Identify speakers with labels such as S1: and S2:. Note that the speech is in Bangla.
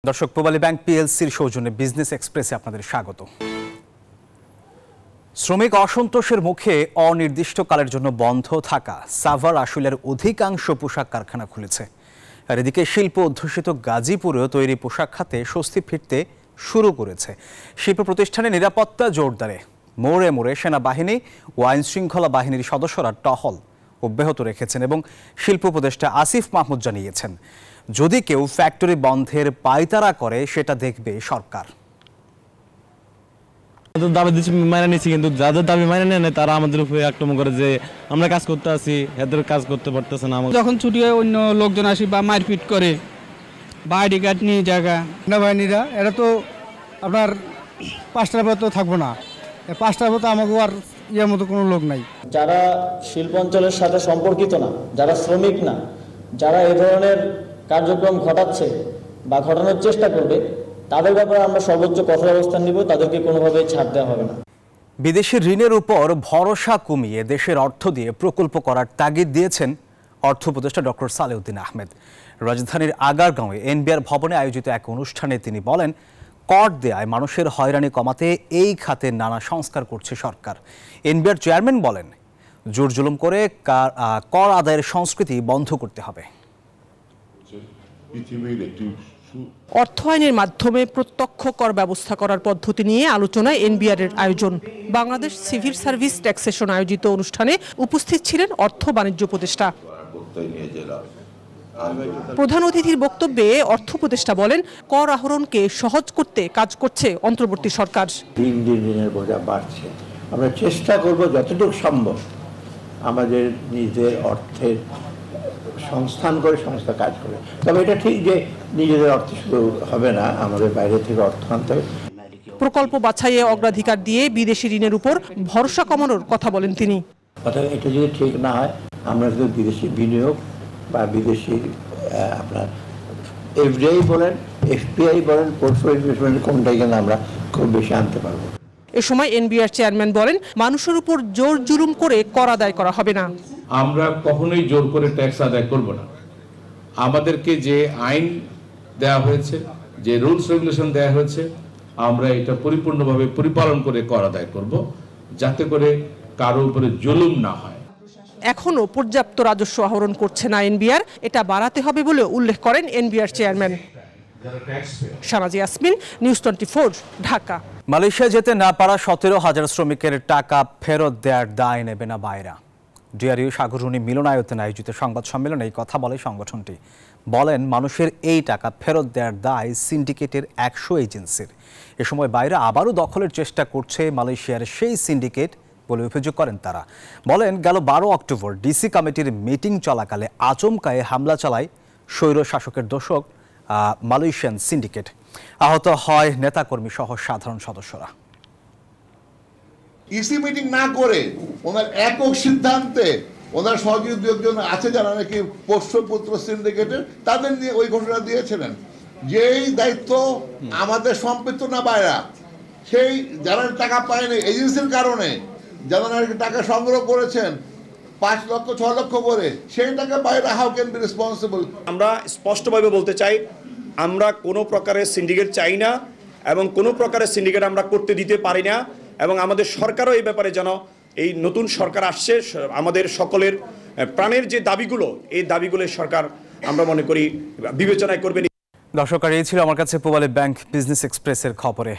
S1: দর্শক, পূবালী ব্যাংক পিএলসির সৌজন্যে বিজনেস এক্সপ্রেসে আপনাদের স্বাগত। শ্রমিক অসন্তোষের মুখে অনির্দিষ্টকালের জন্য বন্ধ থাকা সাভার আশুলিয়ার অধিকাংশ পোশাক কারখানা খুলেছে। আর এদিকে শিল্প অধ্যুষিত গাজীপুরেও তৈরি পোশাক খাতে স্বস্তি ফিরতে শুরু করেছে। শিল্প প্রতিষ্ঠানে নিরাপত্তা জোরদারে মোড়ে মোড়ে সেনাবাহিনী ও আইন শৃঙ্খলা বাহিনীর সদস্যরা টহল অব্যাহত রেখেছেন এবং শিল্প উপদেষ্টা আসিফ মাহমুদ জানিয়েছেন, যদি কেউ ফ্যাক্টরি বন্ধের পায়তারা করে সেটা দেখবে সরকার।
S2: দাবি দিচ্ছি মাইনে নিচ্ছি, কিন্তু যাদের দাবি মাইনে নেয় তারা আমাদের উপরে আক্রমণ করে যে আমরা কাজ করতে আসি, এদের কাজ করতে পারতেছে না।
S3: যখন ছুটি হয় অন্য লোকজন আসি বা মারপিট করে বা আইডি কার্ড নিয়ে জায়গা সেনাবাহিনীরা, এরা তো আপনার 5টার পর তো থাকবো না, 5টার পর তো আমাকে আর ইয়ের মতো কোনো লোক নাই।
S4: যারা শিল্প অঞ্চলের সাথে সম্পর্কিত না, যারা শ্রমিক না, যারা এই ধরনের কার্যক্রম ঘটাচ্ছে বা ঘটানোর চেষ্টা করবে, তাদের ব্যাপারে আমরা সর্বোচ্চ কঠোর অবস্থান নিব। তাদেরকে কোনোভাবেই ছাড় দেওয়া হবে না।
S1: বিদেশি ঋণের উপর ভরসা কমিয়ে দেশের অর্থ দিয়ে প্রকল্প করার তাগিদ দিয়েছেন অর্থ উপদেষ্টা ডক্টর সালেউদ্দিন আহমেদ। রাজধানীর আগারগাঁওয়ে এনবিআর ভবনে আয়োজিত এক অনুষ্ঠানে তিনি বলেন, কর দেয়ায় মানুষের হয়রানি কমাতে এই খাতে নানা সংস্কার করছে সরকার। এনবিআর চেয়ারম্যান বলেন, জোর জুলুম করে কর আদায়ের সংস্কৃতি বন্ধ করতে হবে।
S5: অর্থ আইনের মাধ্যমে প্রত্যক্ষ কর ব্যবস্থা করার পদ্ধতি নিয়ে আলোচনায় এনবিআর এর আয়োজন। বাংলাদেশ সিভিল সার্ভিস ট্যাক্সেশন আয়োজিত অনুষ্ঠানে উপস্থিত ছিলেন অর্থ বাণিজ্য উপদেষ্টা। প্রধান অতিথির বক্তব্যে অর্থ উপদেষ্টা বলেন, কর আহরণকে সহজ করতে কাজ করছে অন্তর্বর্তী সরকার।
S6: দিন দিন ঋণের বোঝা বাড়ছে, আমরা চেষ্টা করব যতটুকু সম্ভব আমাদের নিজেদের অর্থের সংস্থান করে সংস্থা কাজ করে। তবে এটা ঠিক যে নিজেদের অর্থ শুধু হবে না, আমাদের বাইরে থেকে অর্থ আনতে হবে।
S5: প্রকল্প বাছাইয়ে অগ্রাধিকার দিয়ে বিদেশি ঋণের উপর ভরসা কমানোর কথা বলেন তিনি।
S6: অর্থাৎ এটা যদি ঠিক না হয়, আমরা যদি বিদেশি বিনিয়োগ বা বিদেশি আপনার এফডিআই বলেন, এফপিআই বলেন, পোর্টফোলিও ইনভেস্টমেন্ট কোনটাই যেন আমরা খুব বেশি আনতে পারবো।
S5: এ সময় এনবিআর চেয়ারম্যান বলেন, মানুষের উপর জোর জুলুম করে কর আদায় করা হবে না।
S7: আমরা কখনোই জোর করে ট্যাক্স আদায় করব না। আমাদেরকে যে আইন দেয়া হয়েছে, যে রুলস রেগুলেশন দেয়া হয়েছে, আমরা এটা পরিপূর্ণভাবে পরিপালন করে কর আদায় করব, যাতে করে কারো উপরে জুলুম না হয়।
S5: এখনো পর্যাপ্ত রাজস্ব আহরণ করছে না এনবিআর, এটা বাড়াতে হবে বলে উল্লেখ করেন NBR chairman. Shanaji Yasmin, news 24, Dhaka.
S1: Malaysia যেতে না পারা 17,000 শ্রমিকের টাকা ফেরত দেওয়ার দায় নেবে না বাইরা। ডিআরইউ সাগররুনি মিলনায়তনে আয়োজিত সংবাদ সম্মেলনে এই কথা বলে সংগঠনটি। বলেন, মানুষের এই টাকা ফেরত দেওয়ার দায় সিন্ডিকেটের 100 এজেন্সির। এ সময় বাইরে আবারও দখলের চেষ্টা করছে মালয়েশিয়ার সেই সিন্ডিকেট বলে অভিযোগ করেন তারা। বলেন, গেল 12 অক্টোবর ডিসি কমিটির মিটিং চলাকালে আচমকায় হামলা চালায় স্বৈর শাসকের দোসর মালয়েশিয়ান সিন্ডিকেট। আহত হয় নেতাকর্মী সহ সাধারণ সদস্যরা।
S8: ইসি মিটিং না করে ওনার একক সিদ্ধান্তে ওনার সহযোগী একজন আছে যারা নাকি পোষ্যপুত্র সিন্ডিকেটের, তাদের নিয়ে ওই ঘোষণা দিয়েছিলেন। যেই দায়িত্ব আমাদের সম্পৃক্ত না বাইরা, সেই যারা টাকা পায়নি এজেন্সির কারণে, যারা নাকি টাকা সংগ্রহ করেছেন 5 লক্ষ 6 লক্ষ করে, সেই টাকা বাইরে হাউ ক্যান বি রেসপন্সিবল।
S9: আমরা স্পষ্টভাবে বলতে চাই, আমরা কোনো প্রকারের সিন্ডিকেট চাই না এবং কোনো প্রকারের সিন্ডিকেট আমরা করতে দিতে পারি না। এবং আমাদের সরকারও এই ব্যাপারে যেন, এই নতুন সরকার আসছে, আমাদের সকলের প্রাণের যে দাবিগুলো, এই দাবিগুলো সরকার আমরা মনে করি বিবেচনায় করবেন।
S1: দর্শক, এই ছিল আমার কাছে পূবালী ব্যাংক বিজনেস এক্সপ্রেসের খবরে।